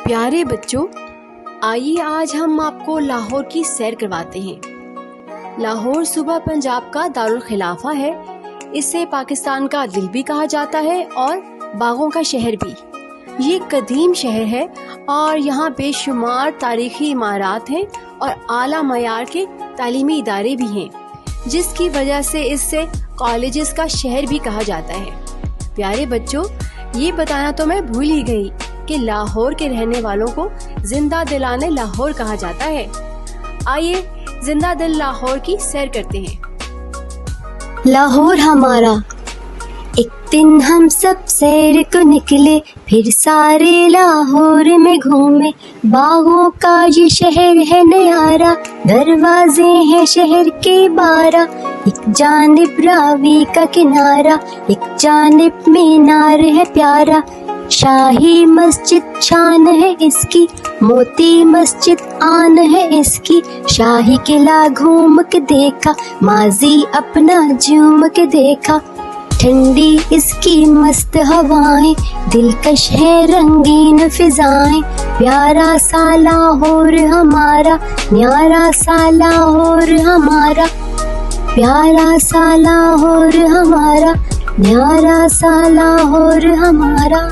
پیارے بچوں، آئیے آج ہم آپ کو لاہور کی سیر کرواتے ہیں۔ لاہور صوبہ پنجاب کا دارالخلافہ ہے۔ اسے پاکستان کا دل بھی کہا جاتا ہے اور باغوں کا شہر بھی۔ یہ قدیم شہر ہے اور یہاں بے شمار تاریخی عمارات ہیں اور اعلیٰ معیار کے تعلیمی ادارے بھی ہیں، جس کی وجہ سے اسے کالجز کا شہر بھی کہا جاتا ہے۔ پیارے بچوں، یہ بتانا تو میں بھول ہی گئی کہ لاہور کے رہنے والوں کو زندہ دلان لاہور کہا جاتا ہے۔ آئیے زندہ دل لاہور کی سیر کرتے ہیں۔ لاہور ہمارا، ایک دن ہم سب سیر کو نکلے، پھر سارے لاہور میں گھومے۔ باغوں کا یہ شہر ہے نیارا، دروازے ہیں شہر کے 12۔ ایک جانب راوی کا کنارہ، ایک جانب مینار ہے پیارا۔ شاہی مسجد شان ہے اس کی، موتی مسجد آن ہے اس کی۔ شاہی قلعہ گھوم کے دیکھا، ماضی اپنا جھوم کے دیکھا۔ ٹھنڈی اس کی مست ہوائیں، دلکش ہے رنگین فضائیں۔ پیارا سا لاہور ہمارا، نیارا سا لاہور ہمارا۔ پیارا سا لاہور ہمارا، نیارا سا لاہور ہمارا۔